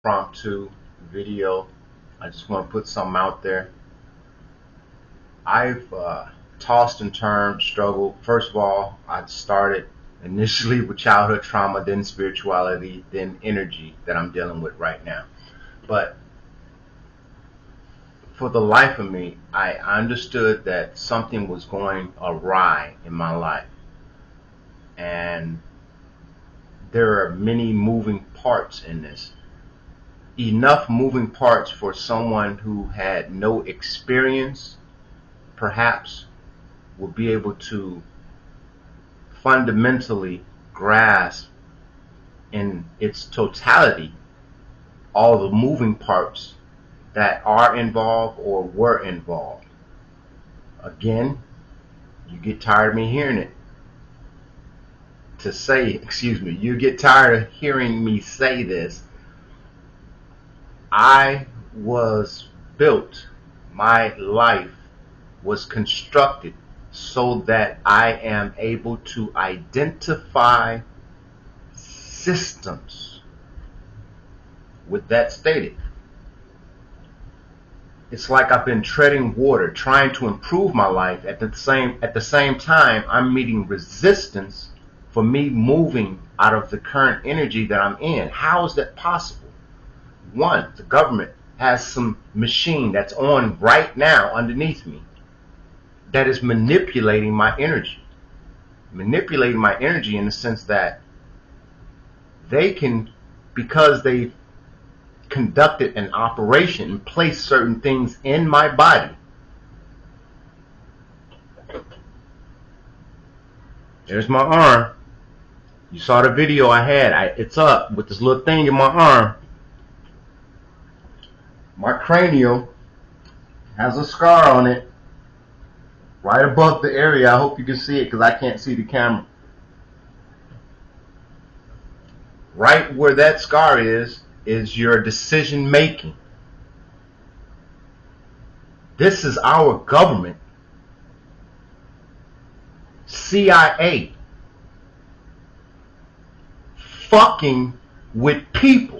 impromptu video. I just want to put something out there. I've tossed and turned, struggled. First of all, I started initially with childhood trauma, then spirituality, then energy that I'm dealing with right now. But for the life of me, I understood that something was going awry in my life. And there are many moving parts in this. Enough moving parts for someone who had no experience perhaps will be able to fundamentally grasp in its totality all the moving parts that are involved or were involved. Again, you get tired of me hearing it. You get tired of hearing me say this. I was built, my life was constructed so that I am able to identify systems. With that stated, it's like I've been treading water, trying to improve my life. At the same time, I'm meeting resistance for me moving out of the current energy that I'm in. How is that possible? One, the government has some machine that's on right now underneath me that is manipulating my energy. Manipulating my energy in the sense that they can, because they've conducted an operation and placed certain things in my body. There's my arm. You saw the video I had. It's up with this little thing in my arm. My cranial has a scar on it right above the area. I hope you can see it because I can't see the camera. Right where that scar is your decision making. This is our government. CIA fucking with people.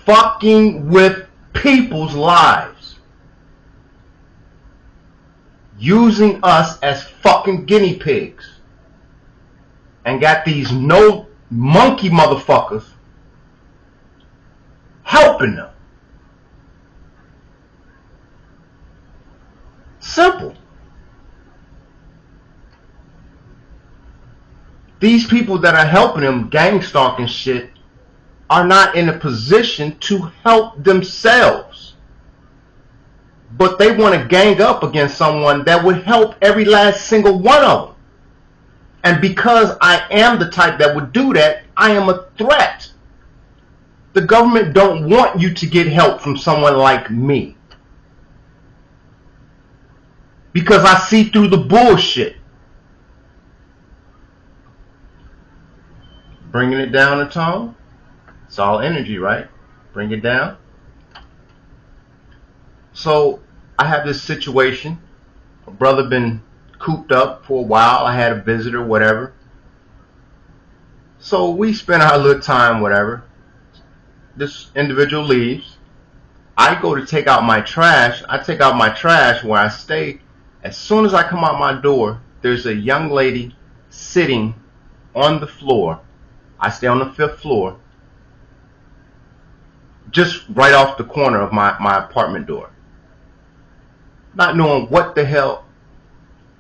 Fucking with people's lives. Using us as fucking guinea pigs. And got these no monkey motherfuckers helping them. Simple. These people that are helping them gang stalking shit are not in a position to help themselves. But they want to gang up against someone that would help every last single one of them. And because I am the type that would do that, I am a threat. The government don't want you to get help from someone like me. Because I see through the bullshit. Bringing it down a tone. It's all energy, right? Bring it down. So I have this situation. A brother been cooped up for a while. I had a visitor, whatever. So we spent our little time, whatever. This individual leaves. I go to take out my trash. I take out my trash where I stay. As soon as I come out my door, there's a young lady sitting on the floor. I stay on the 5th floor. Just right off the corner of my apartment door. Not knowing what the hell.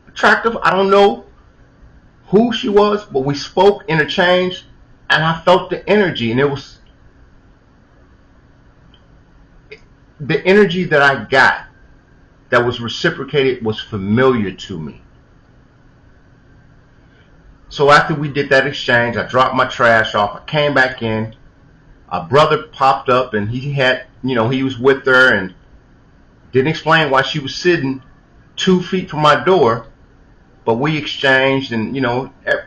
Attractive, I don't know who she was, but we spoke, interchanged, and I felt the energy, and it was the energy that I got that was reciprocated was familiar to me. So after we did that exchange, I dropped my trash off. I came back in. A brother popped up, and he had, he was with her and didn't explain why she was sitting 2 feet from my door. But we exchanged and,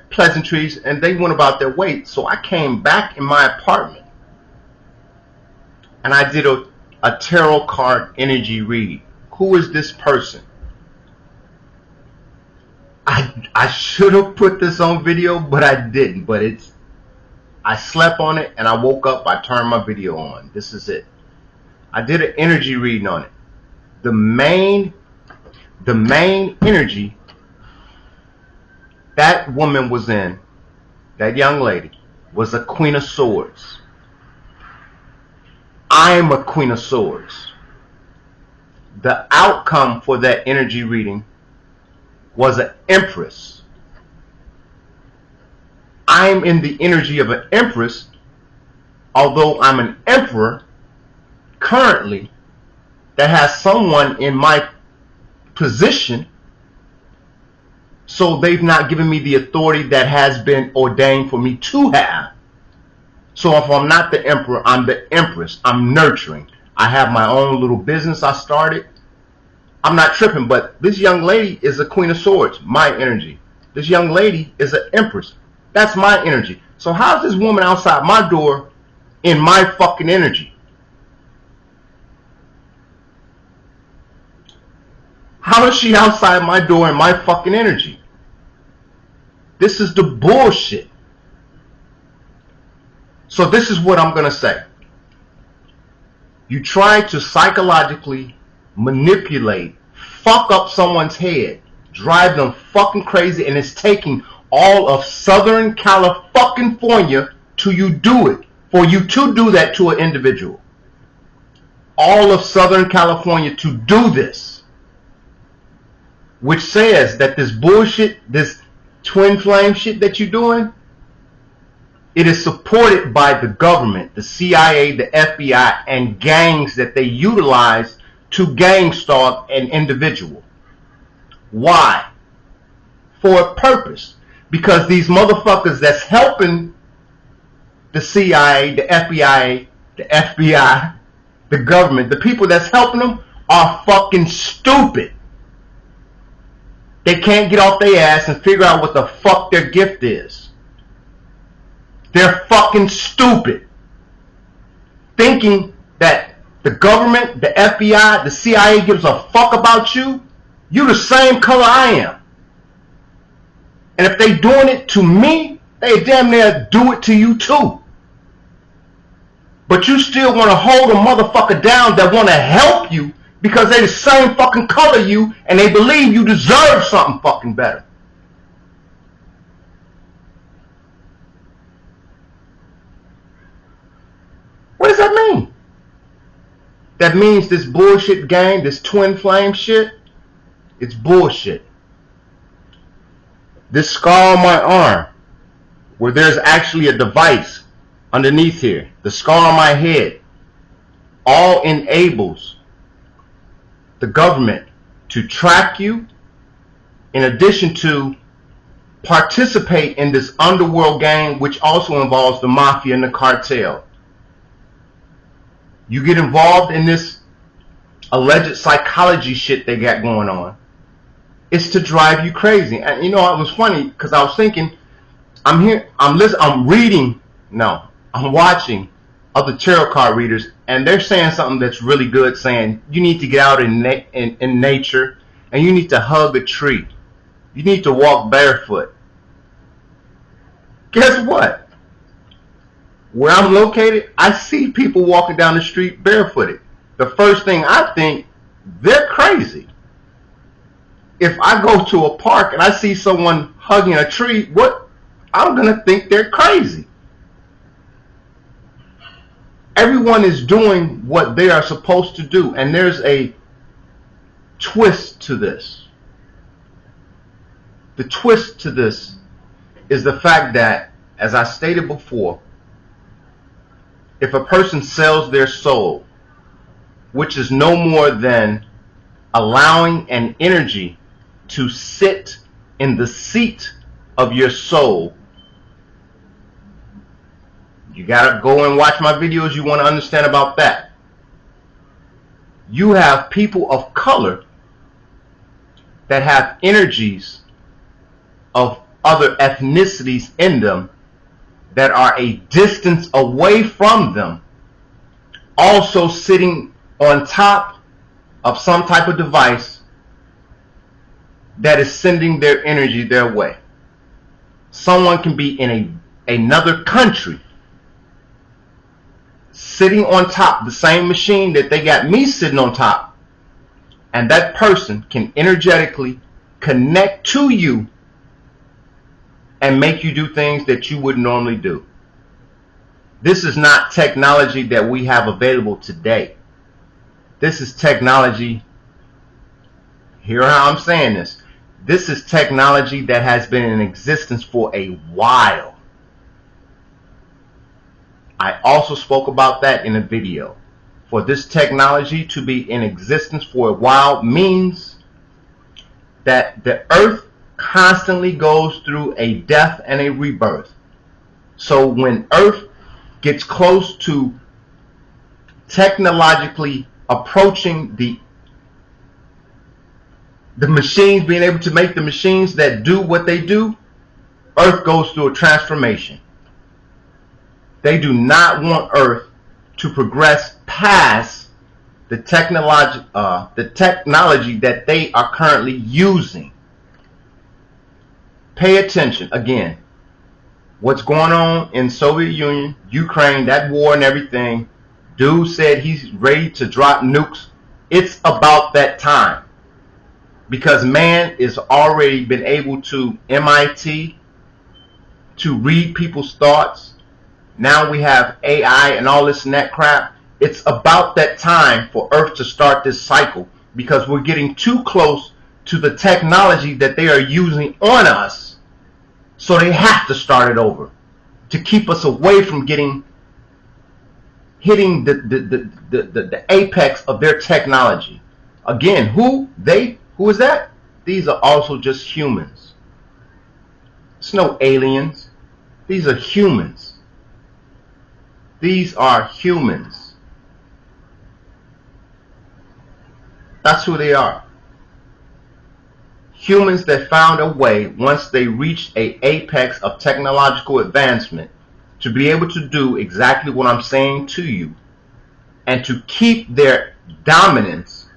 pleasantries, and they went about their way. So I came back in my apartment and I did a tarot card energy read. Who is this person? I should have put this on video, but I didn't. But I slept on it and I woke up, I turned my video on. This is it. I did an energy reading on it. The main energy that woman was in, that young lady, was a Queen of Swords. I am a Queen of Swords. The outcome for that energy reading was an Empress. I'm in the energy of an Empress, although I'm an Emperor currently that has someone in my position, so they've not given me the authority that has been ordained for me to have. So if I'm not the Emperor, I'm the Empress. I'm nurturing. I have my own little business I started. I'm not tripping, but this young lady is a Queen of Swords, my energy. This young lady is an Empress. That's my energy. So how's this woman outside my door in my fucking energy? How is she outside my door in my fucking energy? This is the bullshit. So this is what I'm going to say. You try to psychologically manipulate, fuck up someone's head, drive them fucking crazy, and it's taking all of Southern California to you do it, for you to do that to an individual. All of Southern California to do this, which says that this bullshit, this twin flame shit that you're doing, it is supported by the government, the CIA, the FBI, and gangs that they utilize to gang stalk an individual. Why? For a purpose. Because these motherfuckers that's helping the CIA, the FBI, the government, the people that's helping them are fucking stupid. They can't get off their ass and figure out what the fuck their gift is. They're fucking stupid. Thinking that the government, the FBI, the CIA gives a fuck about you. You the same color I am. And if they doing it to me, they damn near do it to you too. But you still want to hold a motherfucker down that want to help you because they the same fucking color you and they believe you deserve something fucking better. What does that mean? That means this bullshit game, this twin flame shit, it's bullshit. This scar on my arm, where there's actually a device underneath here, the scar on my head, all enables the government to track you, in addition to participate in this underworld game, which also involves the mafia and the cartel. You get involved in this alleged psychology shit they got going on. It's to drive you crazy. And you know, it was funny because I was thinking, I'm watching other tarot card readers, and they're saying something that's really good, saying you need to get out in nature, and you need to hug a tree. You need to walk barefoot. Guess what? Where I'm located, I see people walking down the street barefooted. The first thing I think, they're crazy. If I go to a park and I see someone hugging a tree, I'm going to think they're crazy. Everyone is doing what they are supposed to do, and there's a twist to this. The twist to this is the fact that, as I stated before, if a person sells their soul, which is no more than allowing an energy to sit in the seat of your soul. You gotta go and watch my videos, you want to understand about that. You have people of color that have energies of other ethnicities in them that are a distance away from them, also sitting on top of some type of device that is sending their energy their way. Someone can be in another country sitting on top, the same machine that they got me sitting on top, and that person can energetically connect to you and make you do things that you wouldn't normally do. This is not technology that we have available today. This is technology, hear how I'm saying this, this is technology that has been in existence for a while. I also spoke about that in a video. For this technology to be in existence for a while means that the earth constantly goes through a death and a rebirth. So when earth gets close to technologically approaching the machines, being able to make the machines that do what they do, earth goes through a transformation. They do not want earth to progress past the technology that they are currently using. Pay attention again. What's going on in Soviet Union, Ukraine, that war and everything. Dude said he's ready to drop nukes. It's about that time. Because man is already been able to MIT, to read people's thoughts. Now we have AI and all this and that crap. It's about that time for Earth to start this cycle, because we're getting too close to the technology that they are using on us. So they have to start it over to keep us away from hitting the apex of their technology. Again, who is that? These are also just humans. It's no aliens. These are humans. These are humans. That's who they are. Humans that found a way, once they reached an apex of technological advancement, to be able to do exactly what I'm saying to you, and to keep their dominance.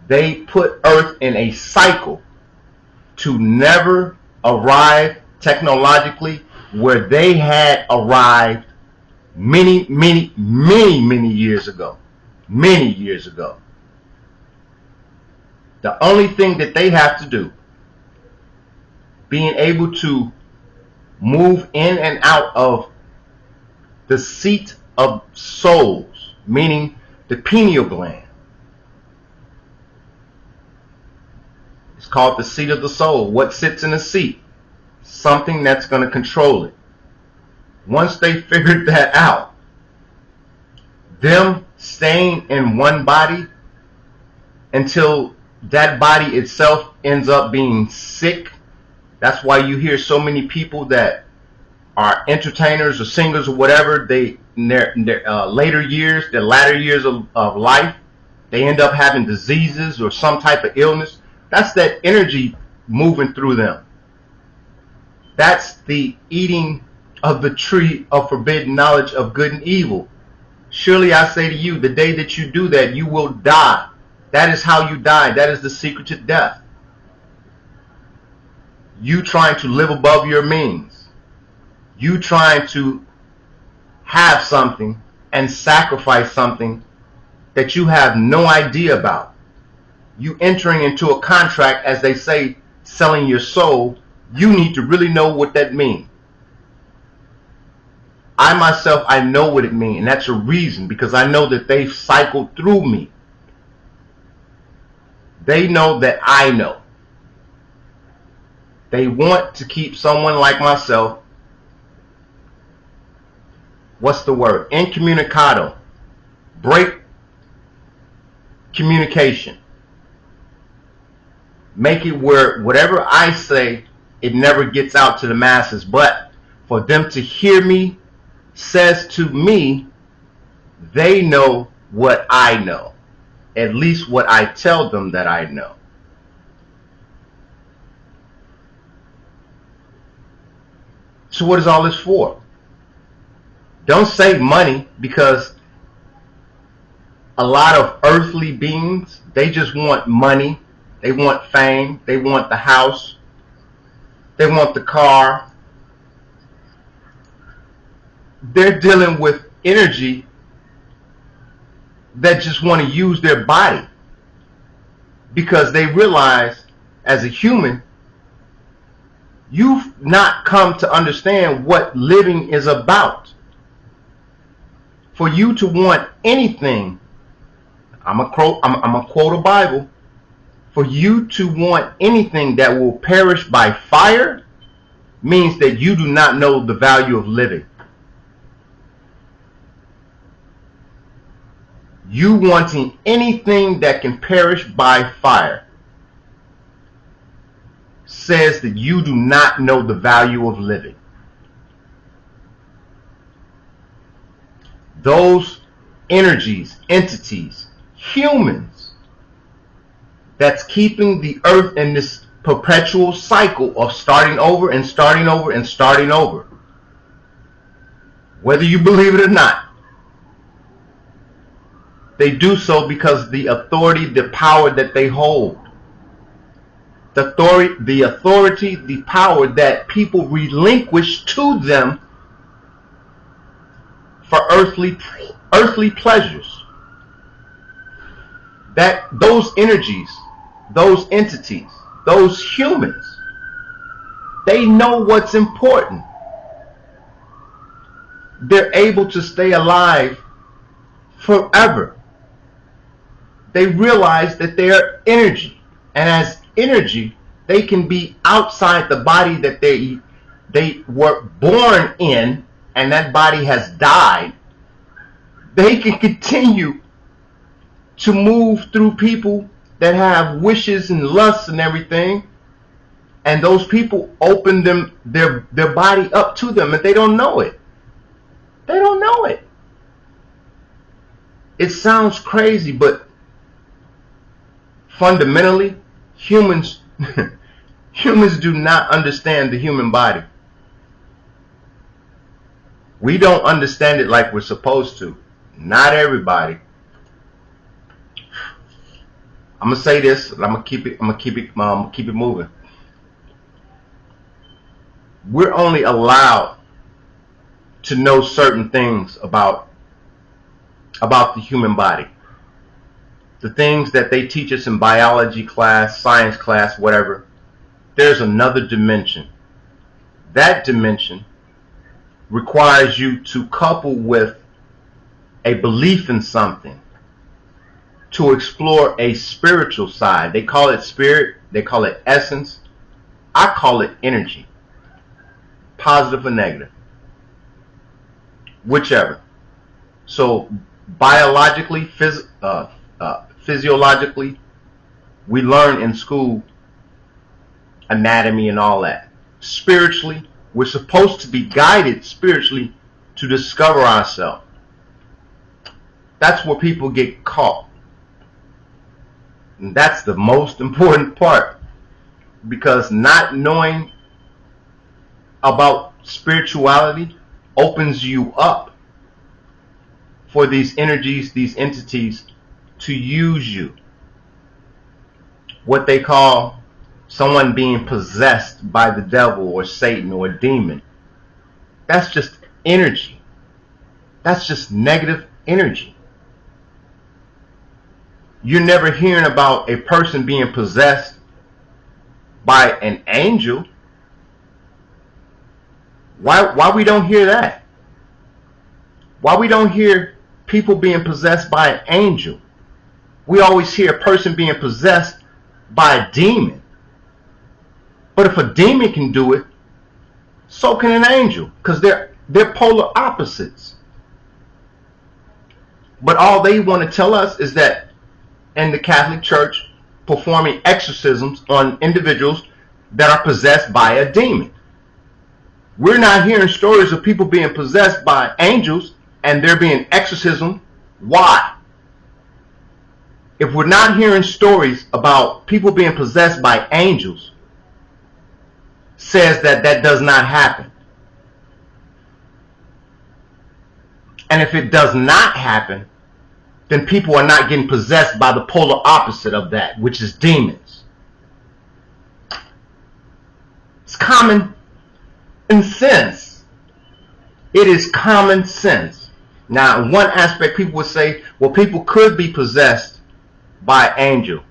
They put Earth in a cycle to never arrive technologically where they had arrived many years ago. Many years ago. The only thing that they have to do, being able to move in and out of the seat of souls, meaning the pineal gland. It's called the seat of the soul. What sits in the seat? Something that's going to control it. Once they figured that out, them staying in one body until that body itself ends up being sick. That's why you hear so many people that are entertainers or singers or whatever, they in their latter years of life, they end up having diseases or some type of illness. That's that energy moving through them. That's the eating of the tree of forbidden knowledge of good and evil. Surely I say to you, the day that you do that, you will die. That is how you die. That is the secret to death. You trying to live above your means. You trying to have something and sacrifice something that you have no idea about. You entering into a contract, as they say, selling your soul. You need to really know what that means. I myself, I know what it means, and that's a reason, because I know that they've cycled through me. They know that I know. They want to keep someone like myself, what's the word? Incommunicado. Break communication. Make it where whatever I say, it never gets out to the masses. But for them to hear me, says to me, they know what I know. At least what I tell them that I know. So what is all this for? Don't say money, because a lot of earthly beings, they just want money. They want fame. They want the house. They want the car. They're dealing with energy that just want to use their body because they realize as a human, you've not come to understand what living is about. For you to want anything, I'm a quote a Bible, for you to want anything that will perish by fire means that you do not know the value of living. You wanting anything that can perish by fire says that you do not know the value of living. Those energies, entities, humans, that's keeping the earth in this perpetual cycle of starting over and starting over and starting over. Whether you believe it or not, they do so because the authority, the power that they hold. The authority, the power that people relinquish to them for earthly pleasures. That those energies, those entities, those humans, they know what's important. They're able to stay alive forever. They realize that they are energy, and as energy, they can be outside the body that they were born in, and that body has died. They can continue to move through people that have wishes and lusts and everything, and those people open their body up to them, and they don't know it. They don't know it. It sounds crazy, but fundamentally, humans do not understand the human body. We don't understand it like we're supposed to. Not everybody. I'm gonna say this, and I'm gonna keep it moving. We're only allowed to know certain things about the human body. The things that they teach us in biology class, science class, whatever. There's another dimension. That dimension requires you to couple with a belief in something to explore a spiritual side. They call it spirit, they call it essence. I call it energy. Positive or negative. Whichever. So biologically, physiologically, we learn in school anatomy and all that. Spiritually, we're supposed to be guided spiritually to discover ourselves. That's where people get caught. And that's the most important part. Because not knowing about spirituality opens you up for these energies, these entities to use you. What they call someone being possessed by the devil or Satan or a demon. That's just energy. That's just negative energy. You're never hearing about a person being possessed by an angel. Why we don't hear that? Why we don't hear people being possessed by an angel? We always hear a person being possessed by a demon. But if a demon can do it, so can an angel, because they're polar opposites. But all they want to tell us is that in the Catholic Church, performing exorcisms on individuals that are possessed by a demon. We're not hearing stories of people being possessed by angels and there being exorcism. Why? If we're not hearing stories about people being possessed by angels, says that does not happen. And if it does not happen, then people are not getting possessed by the polar opposite of that, which is demons. It's common sense. It is common sense. Now, in one aspect, people would say, well, people could be possessed by an angel,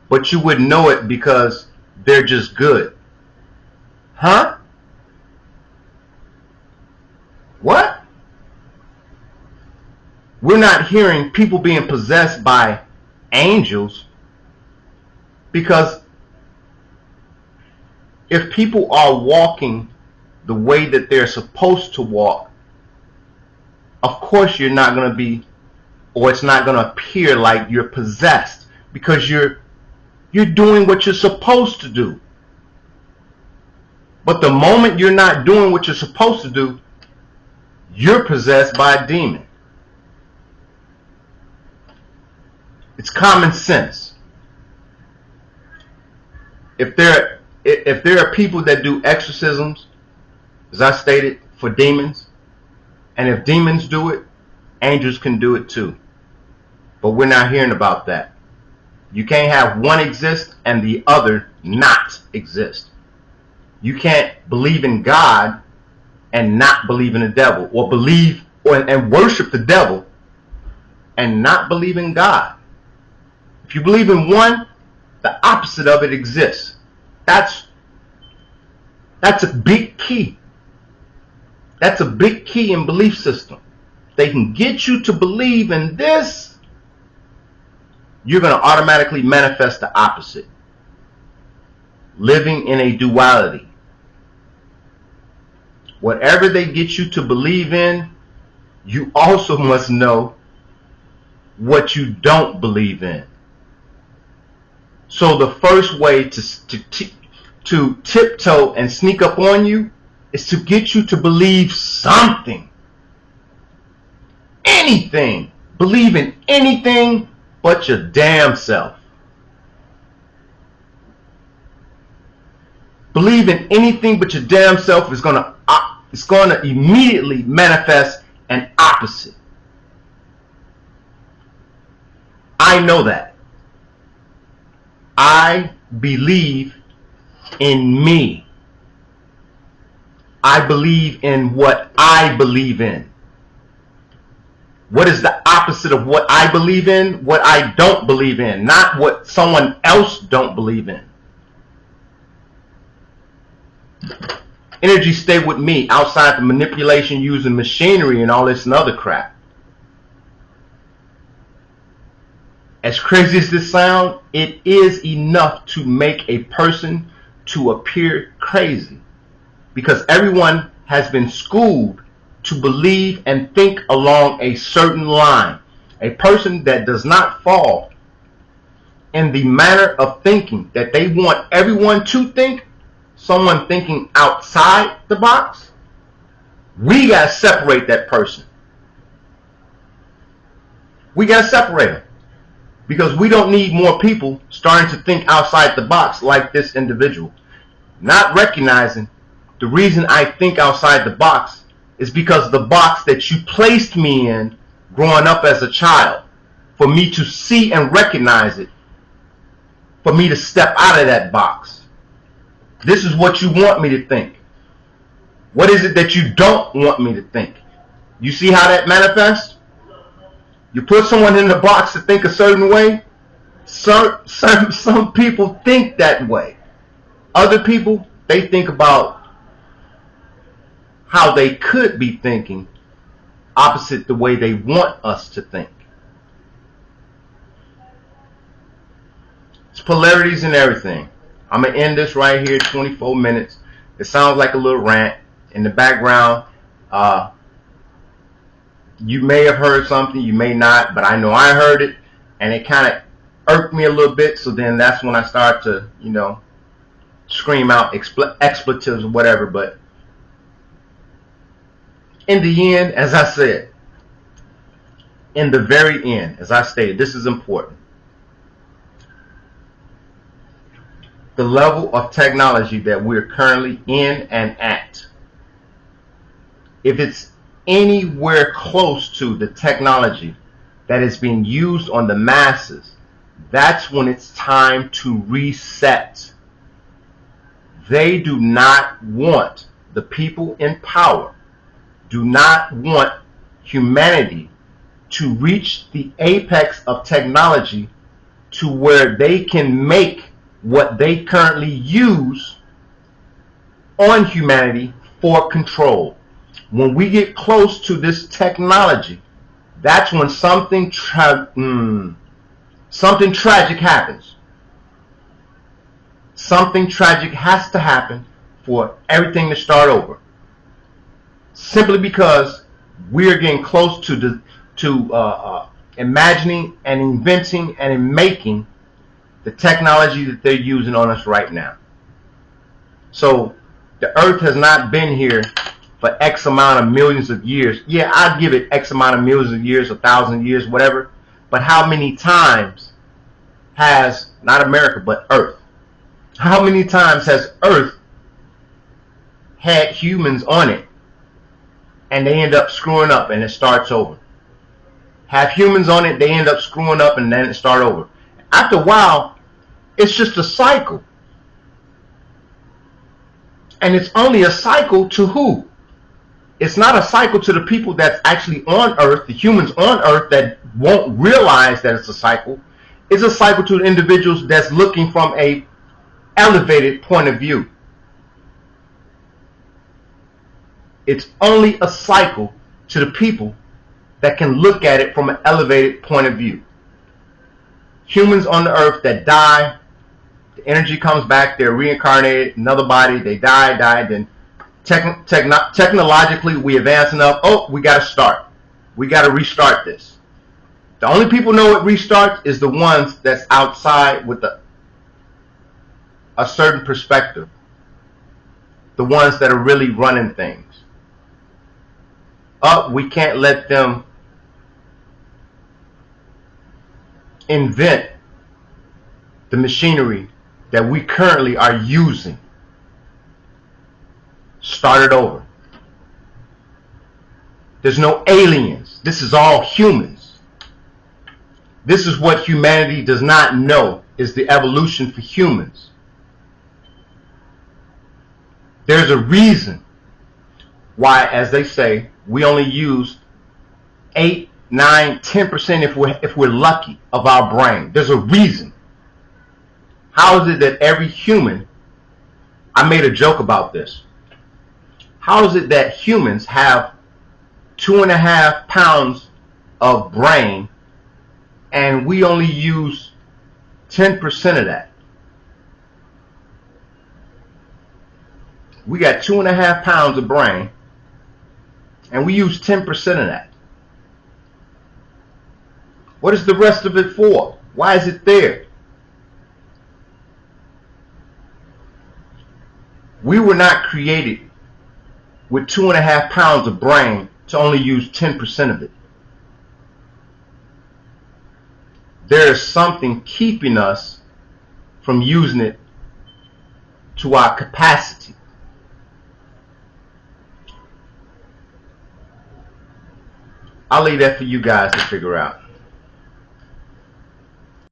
but you wouldn't know it because they're just good. Huh? What? We're not hearing people being possessed by angels, because if people are walking the way that they're supposed to walk, of course you're not going to be, or it's not going to appear like you're possessed, because you're doing what you're supposed to do. But the moment you're not doing what you're supposed to do, you're possessed by a demon. It's common sense. If there are people that do exorcisms, as I stated, for demons, and if demons do it, angels can do it too. But we're not hearing about that. You can't have one exist and the other not exist. You can't believe in God and not believe in the devil, or believe and worship the devil and not believe in God. If you believe in one, the opposite of it exists. That's a big key. That's a big key in belief system. They can get you to believe in this, you're going to automatically manifest the opposite. Living in a duality. Whatever they get you to believe in, you also must know what you don't believe in. So the first way to tiptoe and sneak up on you is to get you to believe something. Anything. Believe in anything but your damn self. Believe in anything but your damn self is gonna immediately manifest an opposite. I know that. I believe in me. I believe in what I believe in. What is the opposite of what I believe in? What I don't believe in, not what someone else don't believe in. Energy stay with me outside the manipulation using machinery and all this and other crap. As crazy as this sounds, it is enough to make a person to appear crazy, because everyone has been schooled to believe and think along a certain line. A person that does not fall in the manner of thinking that they want everyone to think, someone thinking outside the box, we got to separate that person. We got to separate them, because we don't need more people starting to think outside the box like this individual. Not recognizing the reason I think outside the box is because the box that you placed me in growing up as a child, for me to see and recognize it, for me to step out of that box. This is what you want me to think. What is it that you don't want me to think? You see how that manifests? You put someone in the box to think a certain way. Some people think that way. Other people, they think about how they could be thinking opposite the way they want us to think. It's polarities in everything. I'm going to end this right here, 24 minutes. It sounds like a little rant. In the background, you may have heard something, you may not, but I know I heard it, and it kind of irked me a little bit, so then that's when I start to, scream out expletives or whatever. But in the end, as I said, in the very end, as I stated, this is important. The level of technology that we're currently in and at, if it's anywhere close to the technology that is being used on the masses, that's when it's time to reset. They do not want, the people in power do not want humanity to reach the apex of technology to where they can make what they currently use on humanity for control. When we get close to this technology, that's when something tragic happens. Something tragic has to happen for everything to start over. Simply because we're getting close to imagining and inventing and making the technology that they're using on us right now. So the earth has not been here for X amount of millions of years. Yeah, I'd give it X amount of millions of years, 1,000 years, whatever. But how many times has, not America, but Earth, how many times has Earth had humans on it and they end up screwing up and it starts over? Have humans on it, they end up screwing up and then it start over. After a while, it's just a cycle. And it's only a cycle to who? It's not a cycle to the people that's actually on Earth, the humans on Earth that won't realize that it's a cycle. It's a cycle to the individuals that's looking from a elevated point of view. It's only a cycle to the people that can look at it from an elevated point of view. Humans on the earth that die, the energy comes back, they're reincarnated, another body, they die, then technologically we advance enough, oh, we got to start. We got to restart this. The only people know it restarts is the ones that's outside with a certain perspective. The ones that are really running things. We can't let them invent the machinery that we currently are using. Start it over. There's no aliens. This is all humans. This is what humanity does not know, is the evolution for humans. There's a reason why, as they say, we only use 8, 9, 10% if we're lucky of our brain. There's a reason. How is it that every human, I made a joke about this. How is it that humans have 2.5 pounds of brain and we only use 10% of that? We got 2.5 pounds of brain and we use 10% of that. What is the rest of it for? Why is it there? We were not created with 2.5 pounds of brain to only use 10% of it. There is something keeping us from using it to our capacity. I'll leave that for you guys to figure out.